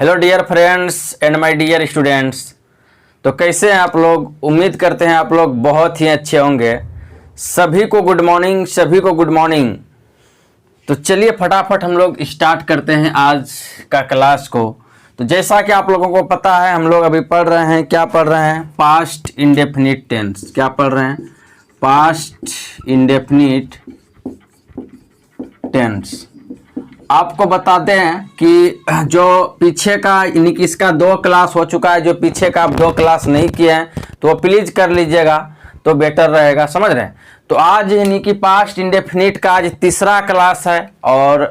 Hello dear friends and my dear students. तो कैसे हैं आप लोग? उम्मीद करते हैं आप लोग बहुत ही अच्छे होंगे। सभी को गुड मॉर्निंग, सभी को गुड मॉर्निंग। तो चलिए फटाफट हम लोग स्टार्ट करते हैं आज का क्लास को। तो जैसा कि आप लोगों को पता है, हम लोग अभी पढ़ रहे हैं, क्या पढ़ रहे हैं? Past indefinite tense. क्या पढ़ रहे हैं? Past indefinite tense. आपको बताते हैं कि जो पीछे का यानी कि इसका 2 क्लास हो चुका है, जो पीछे का आप 2 क्लास नहीं किए हैं तो वो प्लीज कर लीजिएगा तो बेटर रहेगा, समझ रहे हैं। तो आज यानी कि पास्ट इंडेफिनिट का आज तीसरा क्लास है। और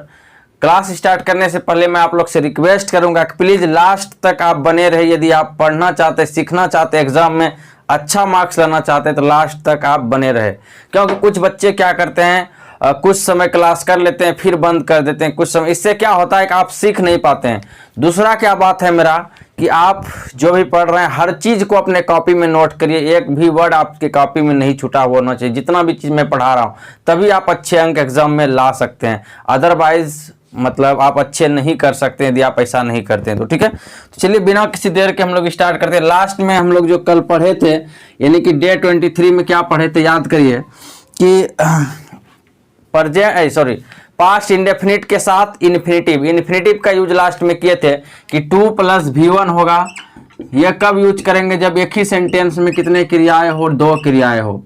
क्लास स्टार्ट करने से पहले मैं आप लोग से रिक्वेस्ट करूंगा कि प्लीज लास्ट तक आप बने रहिए। यदि आप पढ़ना चाहते, सीखना चाहते, एग्जाम में अच्छा मार्क्स लाना चाहते हैं तो लास्ट तक आप बने रहे। क्योंकि कुछ बच्चे क्या करते हैं, कुछ समय क्लास कर लेते हैं फिर बंद कर देते हैं कुछ समय। इससे क्या होता है कि आप सीख नहीं पाते हैं। दूसरा क्या बात है मेरा कि आप जो भी पढ़ रहे हैं हर चीज़ को अपने कॉपी में नोट करिए। एक भी वर्ड आपके कॉपी में नहीं छूटा होना चाहिए। जितना भी चीज़ मैं पढ़ा रहा हूँ तभी आप अच्छे अंक एग्जाम में ला सकते हैं। अदरवाइज मतलब आप अच्छे नहीं कर सकते यदि आप ऐसा नहीं करते हैं तो। ठीक है, तो चलिए बिना किसी देर के हम लोग स्टार्ट करते हैं। लास्ट में हम लोग जो कल पढ़े थे यानी कि डे 23 में क्या पढ़े थे याद करिए कि पास्ट इंडेफिनिट के साथ इन्फिनेटिव का यूज लास्ट में किए थे कि 2 + V1 होगा। यह कब यूज करेंगे? जब एक ही सेंटेंस में कितने क्रियाएं हो? 2 क्रियाएं हो।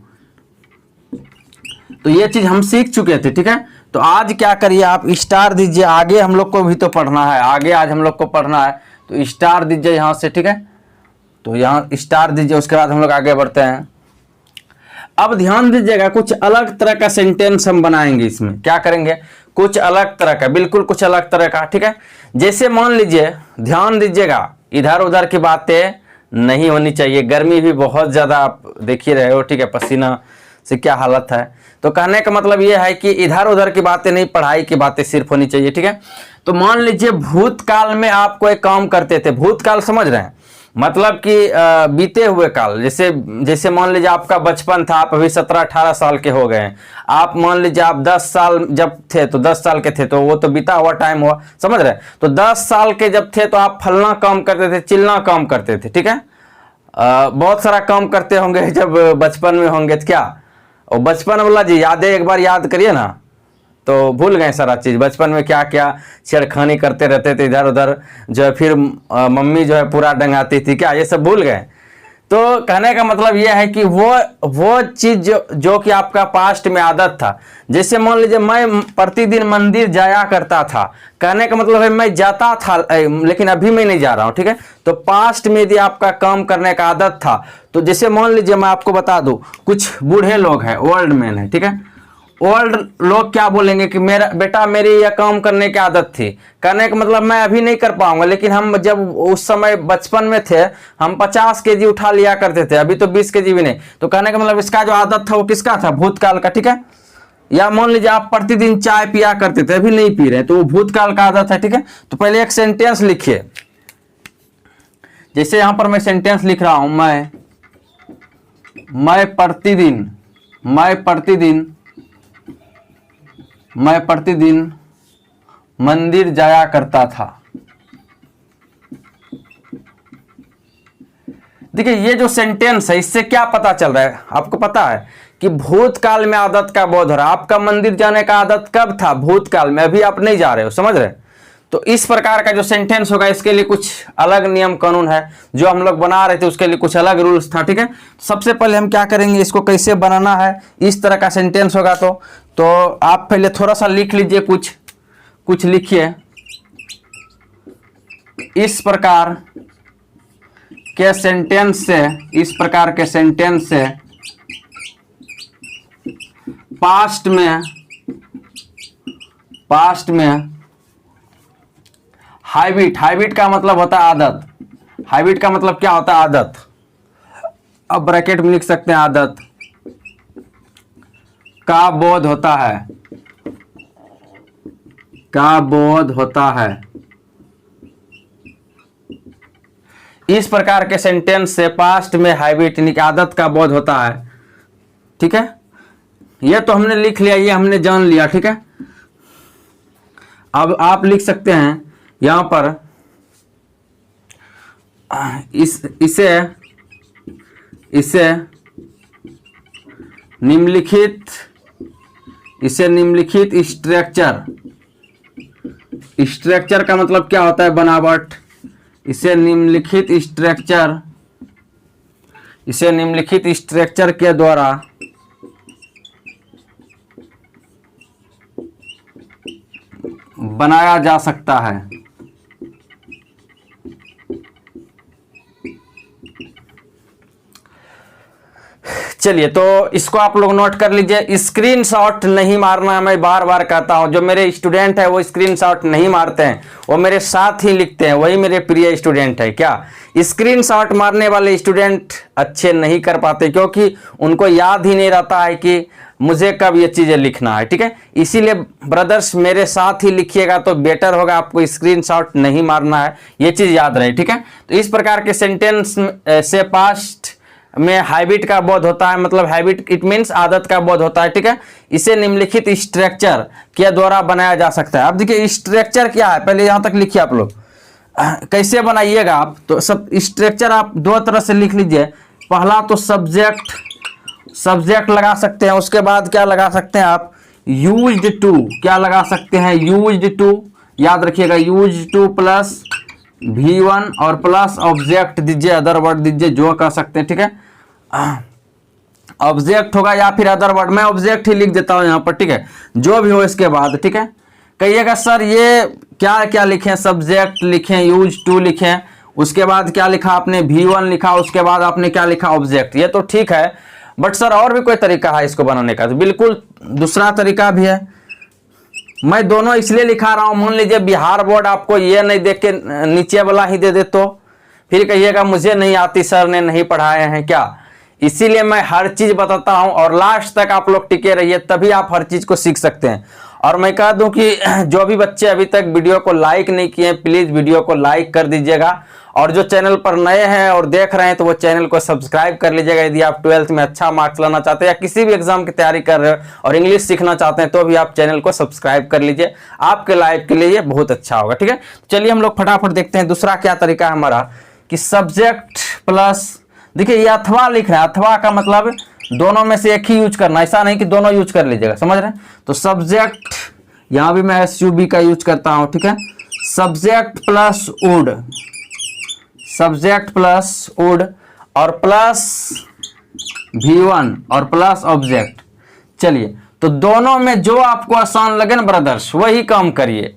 तो ये चीज हम सीख चुके थे। ठीक है, तो आज क्या करिए आप स्टार दीजिए। आगे हम लोग को भी तो पढ़ना है, आगे आज हम लोग को पढ़ना है तो स्टार दीजिए यहां से। ठीक है, तो यहाँ स्टार दीजिए, उसके बाद हम लोग आगे बढ़ते हैं। अब ध्यान दीजिएगा, कुछ अलग तरह का सेंटेंस हम बनाएंगे इसमें। क्या करेंगे? कुछ अलग तरह का, बिल्कुल कुछ अलग तरह का। ठीक है, जैसे मान लीजिए, ध्यान दीजिएगा, इधर उधर की बातें नहीं होनी चाहिए। गर्मी भी बहुत ज़्यादा आप देख ही रहे हो। ठीक है, पसीना से क्या हालत है। तो कहने का मतलब ये है कि इधर उधर की बातें नहीं, पढ़ाई की बातें सिर्फ होनी चाहिए। ठीक है, तो मान लीजिए भूतकाल में आप कोई काम करते थे। भूतकाल समझ रहे हैं, मतलब कि बीते हुए काल। जैसे मान लीजिए आपका बचपन था, आप अभी 17-18 साल के हो गए हैं। आप मान लीजिए आप 10 साल जब थे तो 10 साल के थे तो वो तो बीता हुआ टाइम हुआ, समझ रहे हैं। तो 10 साल के जब थे तो आप फलना काम करते थे, चिलना काम करते थे। ठीक है, बहुत सारा काम करते होंगे जब बचपन में होंगे तो क्या। और बचपन वाला जी यादें एक बार याद करिए ना, तो भूल गए सारा चीज़। बचपन में क्या क्या छेड़खानी करते रहते थे इधर उधर, जो है फिर मम्मी जो है पूरा डंगाती थी, क्या ये सब भूल गए? तो कहने का मतलब ये है कि वो चीज़ जो कि आपका पास्ट में आदत था। जैसे मान लीजिए मैं प्रतिदिन मंदिर जाया करता था। कहने का मतलब है मैं जाता था लेकिन अभी मैं नहीं जा रहा हूँ। ठीक है, तो पास्ट में यदि आपका काम करने का आदत था तो जैसे मान लीजिए मैं आपको बता दूँ, कुछ बूढ़े लोग हैं, ओल्ड मैन है। ठीक है, ओल्ड लोग क्या बोलेंगे कि मेरा बेटा मेरी यह काम करने की आदत थी। कहने का मतलब मैं अभी नहीं कर पाऊंगा, लेकिन हम जब उस समय बचपन में थे हम 50 केजी उठा लिया करते थे, अभी तो 20 केजी भी नहीं। तो कहने का मतलब इसका जो आदत था वो किसका था? भूतकाल का। ठीक है, या मान लीजिए आप प्रतिदिन चाय पिया करते थे, अभी नहीं पी रहे, तो वो भूतकाल का आदत है। ठीक है, तो पहले एक सेंटेंस लिखिए। जैसे यहां पर मैं सेंटेंस लिख रहा हूं, मैं प्रतिदिन मंदिर जाया करता था। देखिए ये जो सेंटेंस है इससे क्या पता चल रहा है आपको पता है कि भूतकाल में आदत का बोध हो रहा है। आपका मंदिर जाने का आदत कब था? भूतकाल में, अभी आप नहीं जा रहे हो, समझ रहे? तो इस प्रकार का जो सेंटेंस होगा इसके लिए कुछ अलग नियम कानून है। जो हम लोग बना रहे थे उसके लिए कुछ अलग रूल्स था। ठीक है, सबसे पहले हम क्या करेंगे, इसको कैसे बनाना है। इस तरह का सेंटेंस होगा तो आप पहले थोड़ा सा लिख लीजिए, कुछ लिखिए। इस प्रकार के सेंटेंस से पास्ट में हैबिट का मतलब होता है आदत। हैबिट का मतलब क्या होता है? आदत। अब ब्रैकेट में लिख सकते हैं आदत का बोध होता है। इस प्रकार के सेंटेंस से पास्ट में हैबिट यानी कि आदत का बोध होता है। ठीक है, ये तो हमने लिख लिया, ये हमने जान लिया। ठीक है, अब आप लिख सकते हैं यहां पर इसे निम्नलिखित स्ट्रक्चर का मतलब क्या होता है? बनावट। इसे निम्नलिखित स्ट्रक्चर के द्वारा बनाया जा सकता है। चलिए, तो इसको आप लोग नोट कर लीजिए। स्क्रीनशॉट नहीं मारना, मैं बार बार कहता हूं। जो मेरे स्टूडेंट है वो स्क्रीनशॉट नहीं मारते हैं, वो मेरे साथ ही लिखते हैं, वही मेरे प्रिय स्टूडेंट है। क्या स्क्रीनशॉट मारने वाले स्टूडेंट अच्छे नहीं कर पाते, क्योंकि उनको याद ही नहीं रहता है कि मुझे कब ये चीजें लिखना है। ठीक है, इसीलिए ब्रदर्स मेरे साथ ही लिखिएगा तो बेटर होगा। आपको स्क्रीनशॉट नहीं मारना है, ये चीज याद रहे। ठीक है, तो इस प्रकार के सेंटेंस से पास्ट में हैबिट का बोध होता है, मतलब हैबिट इट मीन्स आदत का बोध होता है। ठीक है, इसे निम्नलिखित स्ट्रक्चर के द्वारा बनाया जा सकता है। अब देखिए स्ट्रक्चर क्या है, पहले यहां तक लिखिए आप लोग। कैसे बनाइएगा आप? तो सब स्ट्रक्चर आप दो तरह से लिख लीजिए। पहला तो सब्जेक्ट लगा सकते हैं, उसके बाद क्या लगा सकते हैं आप? Used to. क्या लगा सकते हैं? Used to. याद रखिएगा, यूज्ड टू प्लस V1 और प्लस ऑब्जेक्ट दीजिए, अदर वर्ड दीजिए, जो कह सकते हैं। ठीक है, ऑब्जेक्ट होगा या फिर अदर वर्ड। मैं ऑब्जेक्ट ही लिख देता हूं यहां पर। ठीक है, जो भी हो इसके बाद। ठीक है, कहिएगा सर ये क्या क्या लिखें? सब्जेक्ट लिखें, यूज टू लिखें, उसके बाद क्या लिखा आपने? V1 लिखा, उसके बाद आपने क्या लिखा? ऑब्जेक्ट। ये तो ठीक है, बट सर और भी कोई तरीका है इसको बनाने का? तो बिल्कुल दूसरा तरीका भी है। मैं दोनों इसलिए लिखा रहा हूं, मान लीजिए बिहार बोर्ड आपको ये नहीं देख के नीचे वाला ही दे दे तो फिर कहिएगा मुझे नहीं आती, सर ने नहीं पढ़ाए हैं क्या। इसीलिए मैं हर चीज बताता हूं और लास्ट तक आप लोग टिके रहिए, तभी आप हर चीज को सीख सकते हैं। और मैं कह दूं कि जो भी बच्चे अभी तक वीडियो को लाइक नहीं किए, प्लीज वीडियो को लाइक कर दीजिएगा। और जो चैनल पर नए हैं और देख रहे हैं तो वो चैनल को सब्सक्राइब कर लीजिएगा। यदि आप 12th में अच्छा मार्क्स लाना चाहते हैं या किसी भी एग्जाम की तैयारी कर रहे हो और इंग्लिश सीखना चाहते हैं तो भी आप चैनल को सब्सक्राइब कर लीजिए। आपके लाइफ के लिए ये बहुत अच्छा होगा। ठीक है, चलिए हम लोग फटाफट देखते हैं दूसरा क्या तरीका है हमारा कि सब्जेक्ट प्लस। देखिए ये अथवा लिख रहे हैं, अथवा का मतलब दोनों में से एक ही यूज करना, ऐसा नहीं कि दोनों यूज कर लीजिएगा, समझ रहे हैं। तो सब्जेक्ट, यहां भी मैं SUB का यूज करता हूं। ठीक है, subject plus would, subject plus would और प्लस V1 और प्लस ऑब्जेक्ट। चलिए, तो दोनों में जो आपको आसान लगे ना ब्रदर्स वही काम करिए।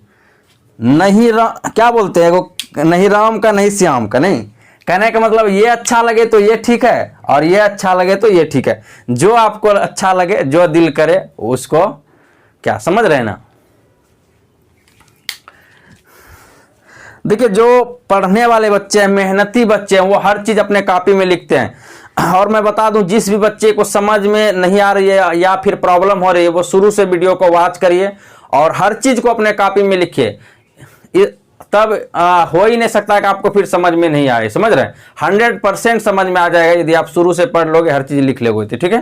नहीं क्या बोलते हैं वो, नहीं राम का नहीं श्याम का। नहीं, कहने का मतलब ये अच्छा लगे तो ये ठीक है और ये अच्छा लगे तो ये ठीक है। जो आपको अच्छा लगे, जो दिल करे उसको, क्या समझ रहे हैं ना। देखिए जो पढ़ने वाले बच्चे हैं, मेहनती बच्चे हैं, वो हर चीज अपने कॉपी में लिखते हैं। और मैं बता दूं, जिस भी बच्चे को समझ में नहीं आ रही है या फिर प्रॉब्लम हो रही है, वो शुरू से वीडियो को वॉच करिए और हर चीज को अपने कॉपी में लिखिए। तब हो ही नहीं सकता कि आपको फिर समझ में नहीं आए। समझ रहे हैं, 100% समझ में आ जाएगा यदि आप शुरू से पढ़ लोगे, हर चीज लिख लोगे। ठीक है,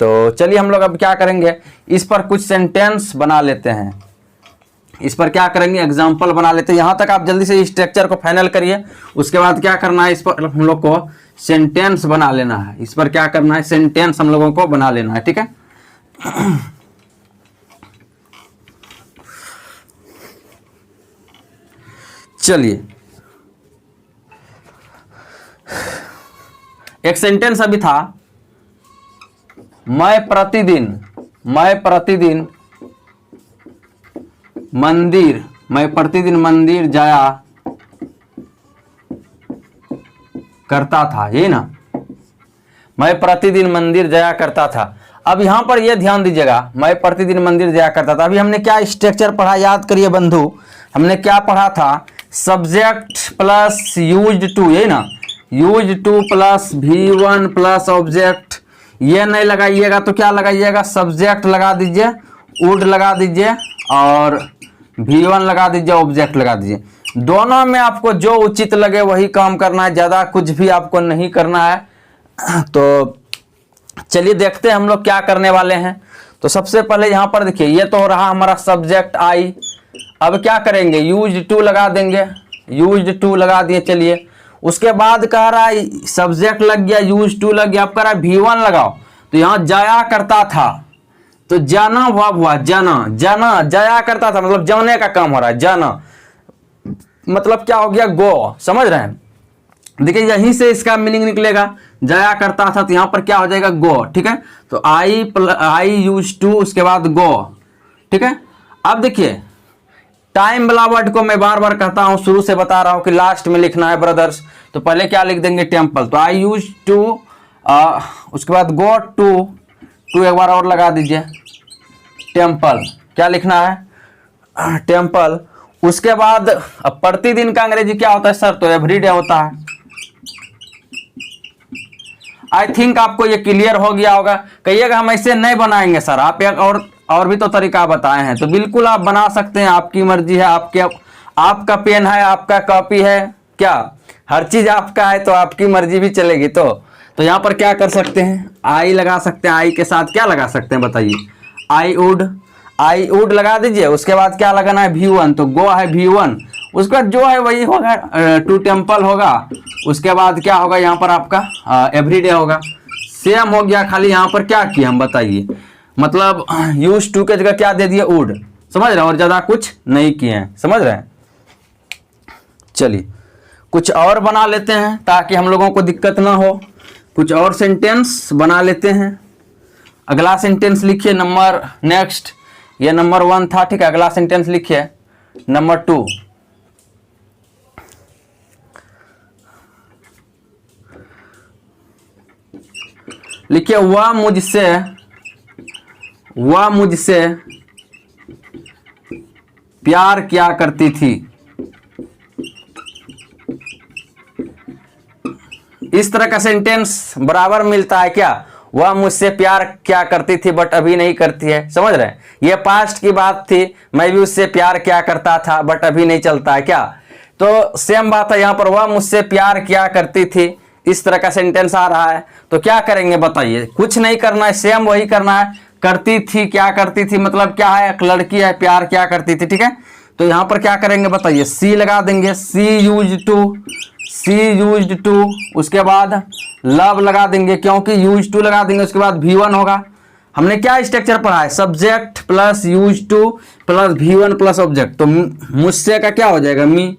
तो चलिए हम लोग अब क्या करेंगे, इस पर कुछ सेंटेंस बना लेते हैं। इस पर क्या करेंगे, एग्जाम्पल बना लेते हैं। यहां तक आप जल्दी से स्ट्रक्चर को फाइनल करिए, उसके बाद क्या करना है, इस पर हम लोग को सेंटेंस बना लेना है। इस पर क्या करना है, सेंटेंस हम लोगों को बना लेना है। ठीक है, चलिए एक सेंटेंस अभी था, मैं प्रतिदिन मंदिर जाया करता था। ये ना, मैं प्रतिदिन मंदिर जाया करता था। अब यहां पर यह ध्यान दीजिएगा, मैं प्रतिदिन मंदिर जाया करता था। अभी हमने क्या स्ट्रक्चर पढ़ा, याद करिए बंधु, हमने क्या पढ़ा था? सब्जेक्ट प्लस यूज्ड टू, ये ना, used to plus V1 plus object. ये नहीं लगाइएगा तो क्या लगाइएगा, सब्जेक्ट लगा दीजिए, वुड लगा दीजिए और V1 लगा दीजिए, ऑब्जेक्ट लगा दीजिए। दोनों में आपको जो उचित लगे वही काम करना है, ज्यादा कुछ भी आपको नहीं करना है। तो चलिए देखते हैं हम लोग क्या करने वाले हैं। तो सबसे पहले यहां पर देखिए, ये तो रहा हमारा सब्जेक्ट आई। अब क्या करेंगे, यूज्ड टू लगा देंगे, यूज्ड टू लगा दिए। चलिए उसके बाद कह रहा है सब्जेक्ट लग गया, यूज टू लग गया, अब कह रहा है V1 लगाओ। तो यहाँ जाया करता था, तो जाना हुआ जाना, जाना जाया करता था मतलब जाने का काम हो रहा है। जाना मतलब क्या हो गया, गो। समझ रहे हैं, देखिए यहीं से इसका मीनिंग निकलेगा। जाया करता था तो यहां पर क्या हो जाएगा, गो। ठीक है, तो आई यूज टू, उसके बाद गो। ठीक है, अब देखिए टाइम वाला वर्ड को मैं बार बार कहता हूं, शुरू से बता रहा हूं कि लास्ट में लिखना है ब्रदर्स। तो पहले क्या लिख देंगे, टेम्पल। तो आई यूज टू, उसके बाद गो टू एक बार और लगा दीजिए, टेम्पल। क्या लिखना है, टेम्पल। उसके बाद अब प्रतिदिन का अंग्रेजी क्या होता है सर, तो एवरीडे होता है। आई थिंक आपको ये क्लियर हो गया होगा। कहिएगा हम ऐसे नहीं बनाएंगे सर, आप एक और भी तो तरीका बताए हैं। तो बिल्कुल आप बना सकते हैं, आपकी मर्जी है। आपका पेन है, आपका कॉपी है, क्या हर चीज आपका है, तो आपकी मर्जी भी चलेगी। तो यहाँ पर क्या कर सकते हैं, आई लगा सकते हैं। आई के साथ क्या लगा सकते हैं बताइए, आई वुड लगा दीजिए। उसके बाद क्या लगाना है, V1, तो गो है V1। उसके बाद जो है वही होगा, टू टेम्पल होगा। उसके बाद क्या होगा यहाँ पर आपका एवरीडे होगा। सेम हो गया, खाली यहाँ पर क्या किया हम बताइए, मतलब यूज टू के जगह क्या दे दिए, वुड। समझ रहे हैं, और ज्यादा कुछ नहीं किए हैं। समझ रहे हैं, चलिए कुछ और बना लेते हैं ताकि हम लोगों को दिक्कत ना हो। कुछ और सेंटेंस बना लेते हैं। अगला सेंटेंस लिखिए, नंबर नेक्स्ट, ये नंबर 1 था। ठीक है, अगला सेंटेंस लिखिए, नंबर 2। लिखिए, वह मुझसे प्यार किया करती थी। इस तरह का सेंटेंस बराबर मिलता है क्या, वह मुझसे प्यार क्या करती थी बट अभी नहीं करती है। समझ रहे हैं, ये पास्ट की बात थी, मैं भी उससे प्यार क्या करता था बट अभी नहीं चलता है क्या। तो सेम बात है यहाँ पर, वह मुझसे प्यार क्या करती थी, इस तरह का सेंटेंस आ रहा है। तो क्या करेंगे बताइए, कुछ नहीं करना है, सेम वही करना है। करती थी, क्या करती थी मतलब क्या है, एक लड़की है, प्यार क्या करती थी। ठीक है, तो यहाँ पर क्या करेंगे बताइए, सी लगा देंगे, सी यूज्ड टू। उसके बाद लव लगा देंगे, क्योंकि यूज टू लगा देंगे। उसके बाद V1 होगा। हमने क्या स्ट्रक्चर पढ़ा है, subject plus use to plus V1 plus object. तो मुझसे का क्या हो जाएगा, मी।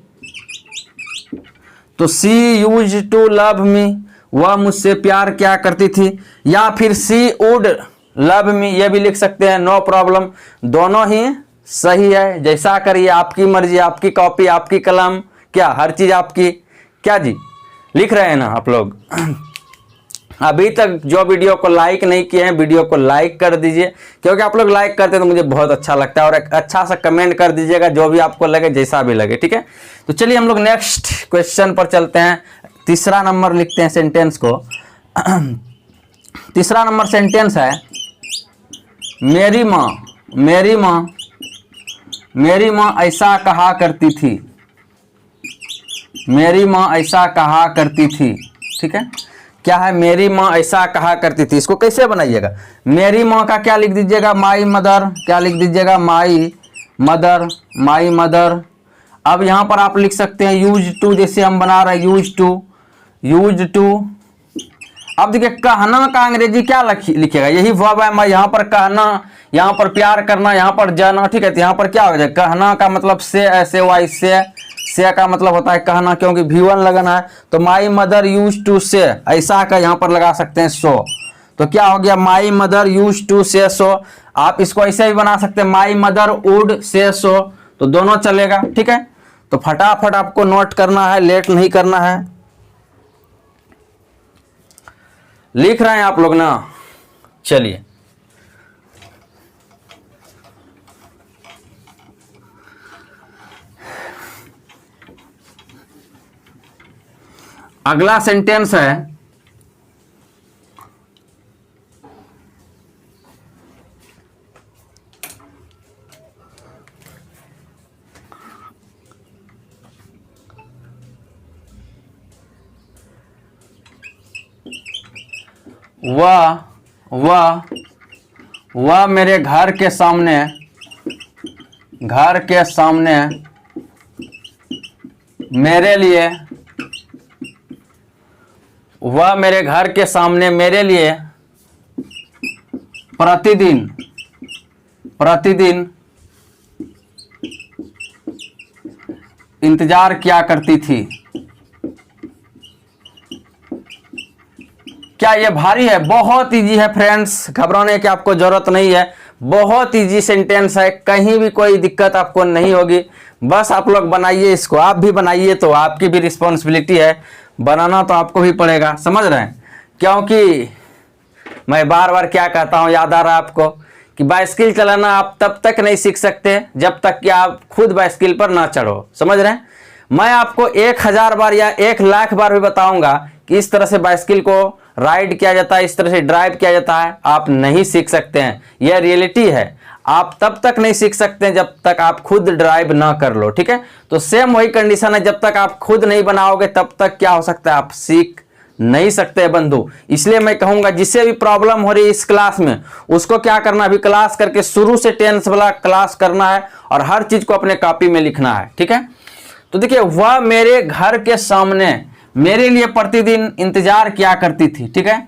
तो सी यूज टू लव मी, वह मुझसे प्यार क्या करती थी। या फिर सी वुड लव मी, ये भी लिख सकते हैं, नो प्रॉब्लम। दोनों ही सही है, जैसा करिए, आपकी मर्जी, आपकी कॉपी, आपकी कलम, क्या हर चीज आपकी। क्या जी, लिख रहे हैं ना आप लोग। अभी तक जो वीडियो को लाइक नहीं किए हैं, वीडियो को लाइक कर दीजिए, क्योंकि आप लोग लाइक करते हैं तो मुझे बहुत अच्छा लगता है। और एक अच्छा सा कमेंट कर दीजिएगा, जो भी आपको लगे, जैसा भी लगे। ठीक है, तो चलिए हम लोग नेक्स्ट क्वेश्चन पर चलते हैं। तीसरा नंबर लिखते हैं सेंटेंस को। तीसरा नंबर सेंटेंस है, मेरी माँ ऐसा कहा करती थी। मेरी माँ ऐसा कहा करती थी। ठीक है, क्या है, मेरी माँ ऐसा कहा करती थी। इसको कैसे बनाइएगा, मेरी माँ का क्या लिख दीजिएगा, माई मदर। क्या लिख दीजिएगा, माई मदर। अब यहाँ पर आप लिख सकते हैं यूज टू, जैसे हम बना रहे हैं यूज टू। अब देखिए, कहना का अंग्रेजी क्या लिखिएगा, यही वर्ब है। मैं यहाँ पर कहना, यहाँ पर प्यार करना, यहाँ पर जाना। ठीक है, तो यहाँ पर क्या हो जाएगा, कहना का मतलब से, ऐसे वाई से का मतलब होता है कहना, क्योंकि V1 लगाना है। तो माई मदर यूज टू से, ऐसा का यहाँ पर लगा सकते हैं सो। तो क्या हो गया, माई मदर यूज टू से सो। आप इसको ऐसे भी बना सकते हैं, माई मदर वुड से सो, तो दोनों चलेगा। ठीक है, तो फटाफट आपको नोट करना है, लेट नहीं करना है। लिख रहे हैं आप लोग ना, चलिए। अगला सेंटेंस है, वह मेरे घर के सामने मेरे लिए, वह मेरे घर के सामने मेरे लिए प्रतिदिन इंतजार किया करती थी। क्या ये भारी है? बहुत इजी है फ्रेंड्स, घबराने की आपको जरूरत नहीं है। बहुत इजी सेंटेंस है, कहीं भी कोई दिक्कत आपको नहीं होगी। बस आप लोग बनाइए इसको, आप भी बनाइए, तो आपकी भी रिस्पॉन्सिबिलिटी है, बनाना तो आपको भी पड़ेगा, समझ रहे हैं? क्योंकि मैं बार बार क्या कहता हूँ, याद आ रहा है आपको कि बाइसिकल चलाना आप तब तक नहीं सीख सकते जब तक कि आप खुद बाइसिकल पर ना चढ़ो, समझ रहे हैं? मैं आपको 1000 बार या 1,00,000 बार भी बताऊंगा कि इस तरह से बाइसिकल को राइड किया जाता है, इस तरह से ड्राइव किया जाता है, आप नहीं सीख सकते हैं। यह रियलिटी है, आप तब तक नहीं सीख सकते हैं जब तक आप खुद ड्राइव ना कर लो, ठीक है? तो सेम वही कंडीशन है, जब तक आप खुद नहीं बनाओगे तब तक क्या हो सकता है, आप सीख नहीं सकते बंधु। इसलिए मैं कहूंगा जिससे भी प्रॉब्लम हो रही है इस क्लास में, उसको क्या करना, अभी क्लास करके शुरू से टेंस वाला क्लास करना है और हर चीज को अपने कॉपी में लिखना है, ठीक है? तो देखिए, वह मेरे घर के सामने मेरे लिए प्रतिदिन इंतजार किया करती थी, ठीक है?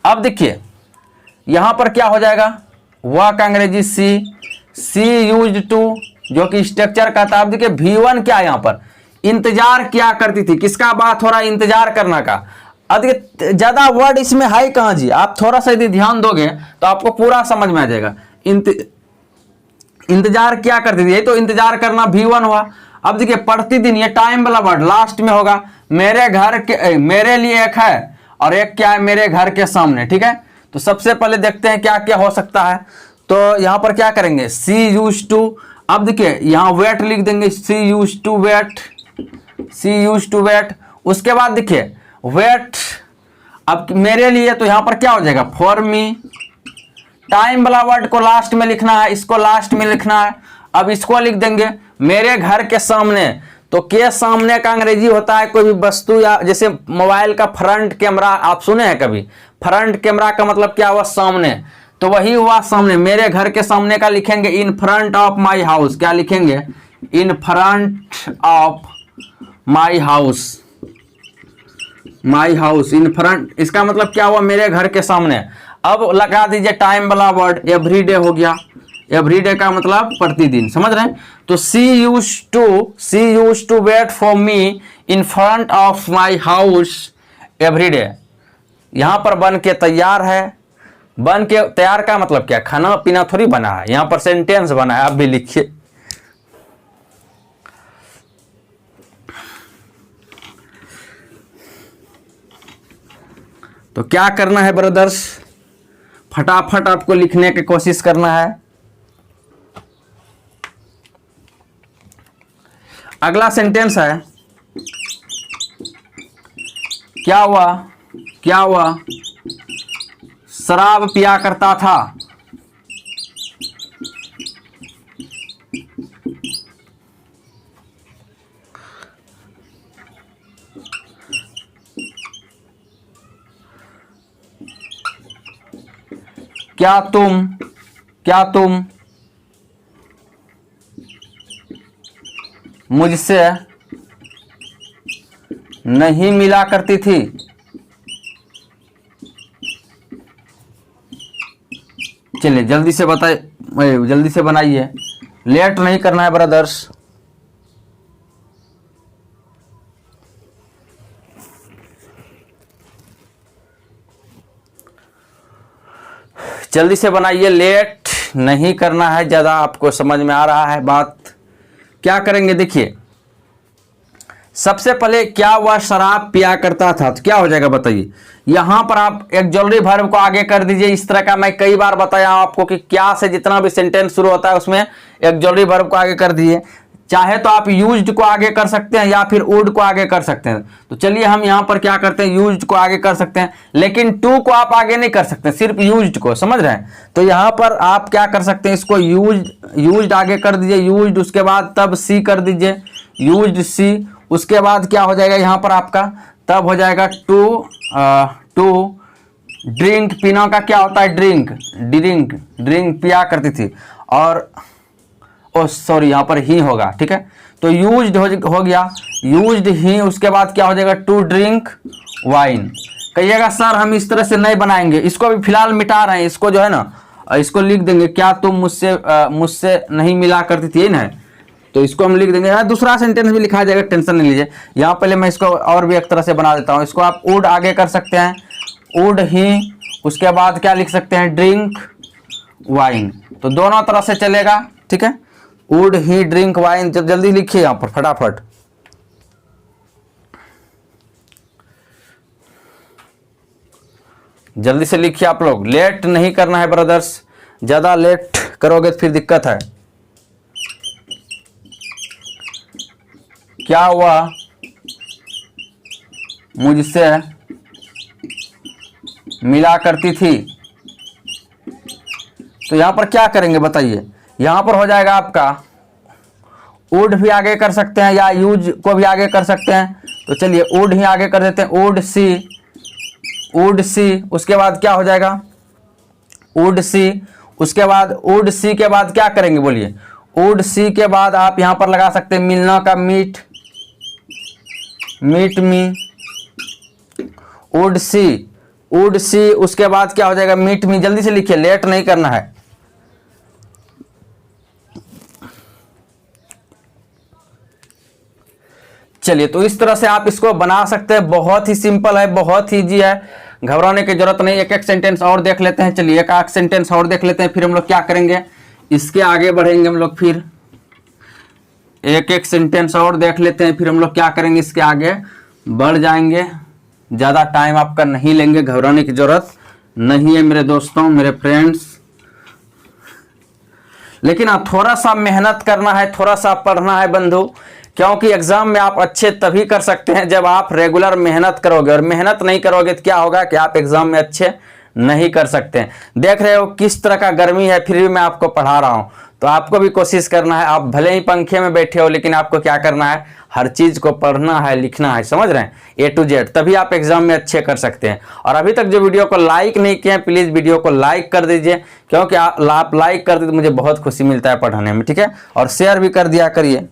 अब देखिए यहां पर क्या हो जाएगा, वह का अंग्रेजी सी यूज्ड टू, जो कि स्ट्रक्चर का था। अब देखिए V1 क्या है, यहां पर इंतजार किया करती थी, किसका बात हो रहा है, इंतजार करना का। अब देखिए ज्यादा वर्ड इसमें है कहां जी, आप थोड़ा सा यदि ध्यान दोगे तो आपको पूरा समझ में आ जाएगा। इंतजार क्या करती थी, ये तो इंतजार करना V1 हुआ। अब देखिए प्रतिदिन, ये टाइम वाला वर्ड लास्ट में होगा। मेरे घर के, मेरे लिए एक है और एक क्या है, मेरे घर के सामने, ठीक है? तो सबसे पहले देखते हैं क्या क्या हो सकता है। तो यहां पर क्या करेंगे, सी यूज्ड टू। अब देखिए यहां वेट लिख देंगे, she used to wait, she used to wait. उसके बाद देखिए वेट, अब मेरे लिए, तो यहां पर क्या हो जाएगा, फॉर मी। टाइम वाला वर्ड को लास्ट में लिखना है, इसको लास्ट में लिखना है। अब इसको लिख देंगे मेरे घर के सामने। तो के सामने का अंग्रेजी होता है कोई भी वस्तु, या जैसे मोबाइल का फ्रंट कैमरा आप सुने हैं कभी, फ्रंट कैमरा का मतलब क्या हुआ, सामने। तो वही हुआ सामने, मेरे घर के सामने का लिखेंगे इन फ्रंट ऑफ माई हाउस। क्या लिखेंगे, इन front of my house, my house in front, इसका मतलब क्या हुआ, मेरे घर के सामने। अब लगा दीजिए टाइम वाला वर्ड, एवरीडे हो गया। एवरीडे का मतलब प्रतिदिन, समझ रहे हैं? तो she used to wait for me in front of my house everyday. यहां पर बन के तैयार है। बन के तैयार का मतलब क्या, खाना पीना थोड़ी बना है, यहां पर सेंटेंस बना है, आप भी लिखिए। तो क्या करना है ब्रदर्स, फटाफट आपको लिखने की कोशिश करना है। अगला सेंटेंस है, क्या हुआ, शराब पिया करता था। क्या तुम मुझसे नहीं मिला करती थी। चलिए जल्दी से जल्दी से बनाइए, लेट नहीं करना है ब्रदर्स। जल्दी से बनाइए, लेट नहीं करना है ज़्यादा। आपको समझ में आ रहा है बात? क्या करेंगे, देखिए सबसे पहले क्या हुआ, शराब पिया करता था। तो क्या हो जाएगा बताइए, यहां पर आप एक ऑक्सिलरी वर्ब को आगे कर दीजिए। इस तरह का मैं कई बार बताया आपको कि क्या से जितना भी सेंटेंस शुरू होता है उसमें एक ऑक्सिलरी वर्ब को आगे कर दीजिए। चाहे तो आप यूज्ड को आगे कर सकते हैं या फिर वुड को आगे कर सकते हैं। तो चलिए हम यहां पर क्या करते हैं, यूज्ड को आगे कर सकते हैं, लेकिन टू को आप आगे नहीं कर सकते, सिर्फ यूज्ड को, समझ रहे हैं? तो यहां पर आप क्या कर सकते हैं, इसको यूज्ड आगे कर दीजिए, यूज्ड, उसके बाद तब सी कर दीजिए, यूज्ड सी। उसके बाद क्या हो जाएगा यहां पर आपका, तब हो जाएगा टू ड्रिंक। पीना का क्या होता है, ड्रिंक पिया करती थी। और सॉरी, यहां पर ही होगा, ठीक है? तो यूज्ड हो गया, यूज्ड ही, उसके बाद क्या हो जाएगा टू ड्रिंक वाइन। कहिएगा सर हम इस तरह से नहीं बनाएंगे, इसको भी फिलहाल मिटा रहे हैं, इसको जो है ना इसको लिख देंगे, क्या तुम मुझसे नहीं मिला करती थी ना, तो इसको हम लिख देंगे। दूसरा सेंटेंस भी लिखा जाएगा, टेंशन नहीं लीजिए। यहाँ पहले मैं इसको और भी एक तरह से बना देता हूँ, इसको आप वुड आगे कर सकते हैं, वुड ही, उसके बाद क्या लिख सकते हैं ड्रिंक वाइन, तो दोनों तरह से चलेगा, ठीक है। वुड ही ड्रिंक वाइन, जल्दी लिखिए यहाँ पर फटाफट। जल्दी से लिखिए आप लोग, लेट नहीं करना है ब्रदर्स, ज्यादा लेट करोगे तो फिर दिक्कत है। क्या हुआ मुझसे मिला करती थी, तो यहां पर क्या करेंगे बताइए, यहां पर हो जाएगा आपका वुड भी आगे कर सकते हैं या यूज को भी आगे कर सकते हैं, तो चलिए वुड ही आगे कर देते हैं, वुड सी, वुड सी, उसके बाद क्या हो जाएगा वुड सी, उसके बाद वुड सी के बाद क्या करेंगे बोलिए, वुड सी के बाद आप यहां पर लगा सकते हैं मिलना का meet, meet me, would see, would see, उसके बाद क्या हो जाएगा मीट मी। जल्दी से लिखिए, लेट नहीं करना है। चलिए, तो इस तरह से आप इसको बना सकते हैं, बहुत ही सिंपल है, बहुत ही इजी है, घबराने की जरूरत नहीं। एक एक सेंटेंस और देख लेते हैं, चलिए एक आध सेंटेंस और देख लेते हैं, फिर हम लोग क्या करेंगे, इसके आगे बढ़ेंगे हम लोग, फिर एक एक सेंटेंस और देख लेते हैं, फिर हम लोग क्या करेंगे, इसके आगे बढ़ जाएंगे। ज़्यादा टाइम आपका नहीं लेंगे, घबराने की जरूरत नहीं है मेरे दोस्तों, मेरे फ्रेंड्स। लेकिन आप थोड़ा सा मेहनत करना है, थोड़ा सा पढ़ना है बंधु, क्योंकि एग्जाम में आप अच्छे तभी कर सकते हैं जब आप रेगुलर मेहनत करोगे, और मेहनत नहीं करोगे तो क्या होगा कि आप एग्जाम में अच्छे नहीं कर सकते हैं। देख रहे हो किस तरह का गर्मी है, फिर भी मैं आपको पढ़ा रहा हूं, तो आपको भी कोशिश करना है। आप भले ही पंखे में बैठे हो, लेकिन आपको क्या करना है, हर चीज को पढ़ना है, लिखना है, समझ रहे हैं, A to Z, तभी आप एग्जाम में अच्छे कर सकते हैं। और अभी तक जो वीडियो को लाइक नहीं किए हैं, प्लीज वीडियो को लाइक कर दीजिए, क्योंकि आप लाइक कर दीजिए तो मुझे बहुत खुशी मिलता है पढ़ाने में, ठीक है। और शेयर भी कर दिया करिए।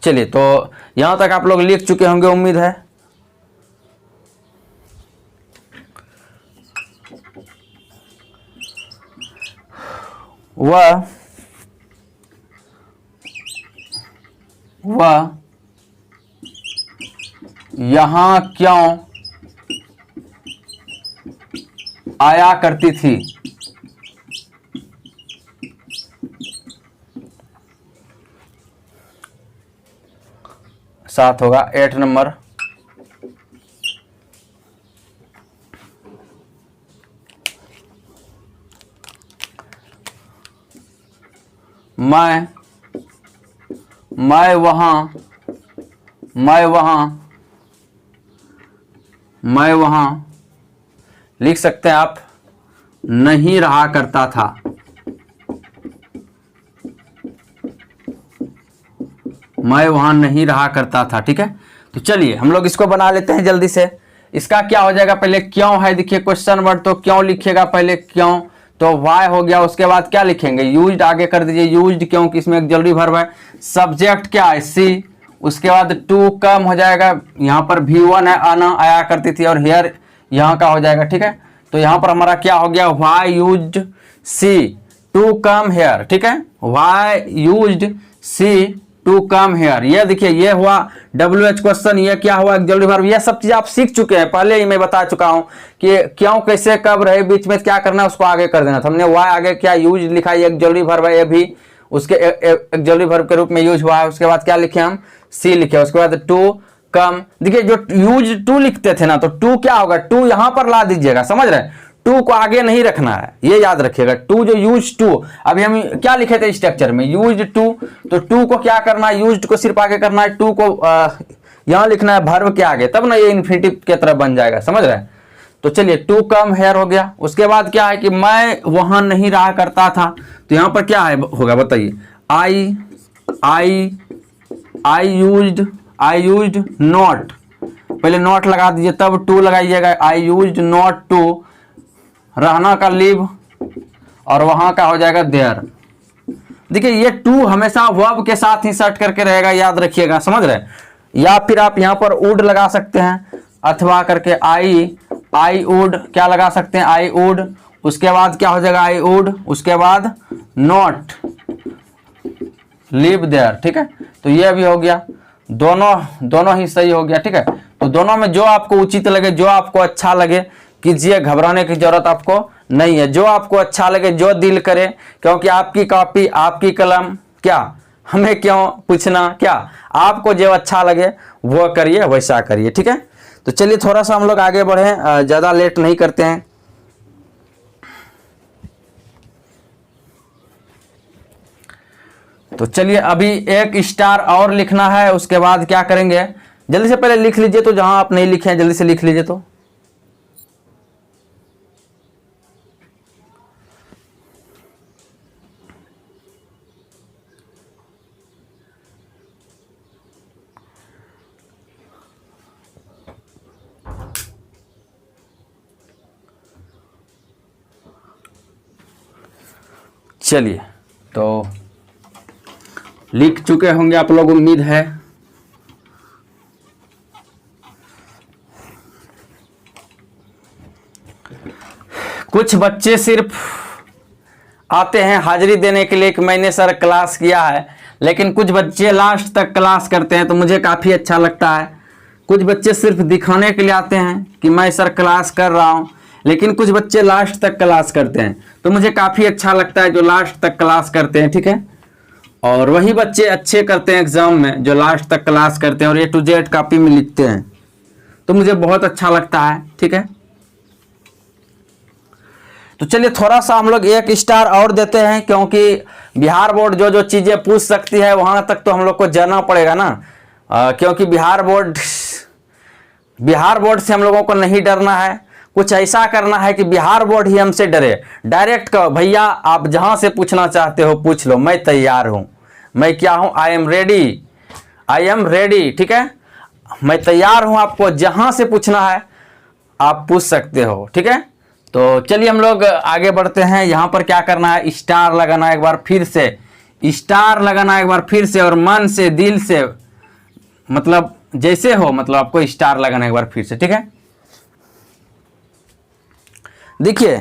चलिए, तो यहां तक आप लोग लिख चुके होंगे उम्मीद है। वह यहां क्यों आया करती थी, साथ होगा 8 नंबर। मैं वहां लिख सकते हैं आप, नहीं रहा करता था। मैं वहां नहीं रहा करता था, ठीक है। तो चलिए हम लोग इसको बना लेते हैं जल्दी से। इसका क्या हो जाएगा, पहले क्यों है, देखिए क्वेश्चन वर्ड, तो क्यों लिखिएगा पहले, क्यों, तो वाई हो गया, उसके बाद क्या लिखेंगे, यूज्ड आगे कर दीजिए, यूज्ड क्यों, किसमें एक जल्दी वर्ब है, सब्जेक्ट क्या है सी, उसके बाद टू कम हो जाएगा, यहाँ पर V1 है, आना आया करती थी, और हेयर यहाँ का हो जाएगा, ठीक है। तो यहाँ पर हमारा क्या हो गया, why used she to come here, ठीक है, why used she to come here. ये देखिए, ये हुआ WH क्वेश्चन, ये क्या हुआ जल्दी वर्ब, ये सब चीज आप सीख चुके हैं, पहले ही मैं बता चुका हूं कि क्यों, कैसे, कब रहे, बीच में क्या करना है, उसको आगे कर देना था। हमने वाई आगे क्या यूज लिखा है, एक जल्दी वर्ब है, ये भी उसके एक जल्दी वर्ब के रूप में यूज हुआ है। उसके बाद क्या लिखे हम, सी लिखे, उसके बाद टू कम, देखिए जो यूज टू लिखते थे ना, तो टू क्या होगा, टू यहां पर ला दीजिएगा, समझ रहे हैं, टू को आगे नहीं रखना है, ये याद रखिएगा। टू जो यूज टू, अभी हम क्या लिखे थे स्ट्रक्चर में, यूज टू, तो टू को क्या करना है, यूज्ड को सिर्फ आगे करना है, टू को यहां लिखना है वर्ब के आगे, तब ना ये इन्फिनिटिव की तरह बन जाएगा, समझ रहे हैं। तो चलिए टू कम हेयर हो गया। उसके बाद क्या है कि मैं वहां नहीं रहा करता था, तो यहां पर क्या है होगा बताइए, आई यूज्ड नॉट, पहले नॉट लगा दीजिए तब टू लगाइएगा, आई यूज्ड नॉट टू, रहना का लिव, और वहां का हो जाएगा देयर, देखिए ये टू हमेशा वर्ब के साथ ही सेट करके रहेगा, याद रखिएगा, समझ रहे। या फिर आप यहाँ पर वुड लगा सकते हैं, अथवा करके आई वुड क्या लगा सकते हैं, आई वुड। उसके बाद क्या हो जाएगा, आई वुड, उसके बाद नॉट लिव देयर, ठीक है। तो ये भी हो गया, दोनों ही सही हो गया, ठीक है। तो दोनों में जो आपको उचित लगे, जो आपको अच्छा लगे कीजिए, घबराने की जरूरत आपको नहीं है। जो आपको अच्छा लगे, जो दिल करे, क्योंकि आपकी कॉपी, आपकी कलम, क्या हमें क्यों पूछना, क्या आपको जो अच्छा लगे वो करिए, वैसा करिए, ठीक है। तो चलिए थोड़ा सा हम लोग आगे बढ़े, ज़्यादा लेट नहीं करते हैं। तो चलिए अभी एक स्टार और लिखना है, उसके बाद क्या करेंगे, जल्दी से पहले लिख लीजिए, तो जहां आप नहीं लिखे हैं जल्दी से लिख लीजिए। तो चलिए, तो लिख चुके होंगे आप लोग, उम्मीद है। कुछ बच्चे सिर्फ आते हैं हाजिरी देने के लिए कि मैंने सर क्लास किया है, लेकिन कुछ बच्चे लास्ट तक क्लास करते हैं, तो मुझे काफ़ी अच्छा लगता है। कुछ बच्चे सिर्फ दिखाने के लिए आते हैं कि मैं सर क्लास कर रहा हूँ, लेकिन कुछ बच्चे लास्ट तक क्लास करते हैं, तो मुझे काफ़ी अच्छा लगता है जो लास्ट तक क्लास करते हैं, ठीक है। और वही बच्चे अच्छे करते हैं एग्जाम में जो लास्ट तक क्लास करते हैं और A to Z कॉपी में लिखते हैं, तो मुझे बहुत अच्छा लगता है, ठीक है। तो चलिए थोड़ा सा हम लोग एक स्टार और देते हैं, क्योंकि बिहार बोर्ड जो जो चीज़ें पूछ सकती है वहाँ तक तो हम लोग को जाना पड़ेगा ना, क्योंकि बिहार बोर्ड से हम लोगों को नहीं डरना है। कुछ ऐसा करना है कि बिहार बोर्ड ही हमसे डरे। डायरेक्ट कहो भैया आप जहाँ से पूछना चाहते हो पूछ लो, मैं तैयार हूँ, मैं क्या हूँ, आई एम रेडी, ठीक है। मैं तैयार हूँ, आपको जहाँ से पूछना है आप पूछ सकते हो, ठीक है। तो चलिए हम लोग आगे बढ़ते हैं। यहाँ पर क्या करना है, स्टार लगाना एक बार फिर से, स्टार लगाना एक बार फिर से, और मन से, दिल से, मतलब जैसे हो, मतलब आपको स्टार लगाना एक बार फिर से, ठीक है। देखिए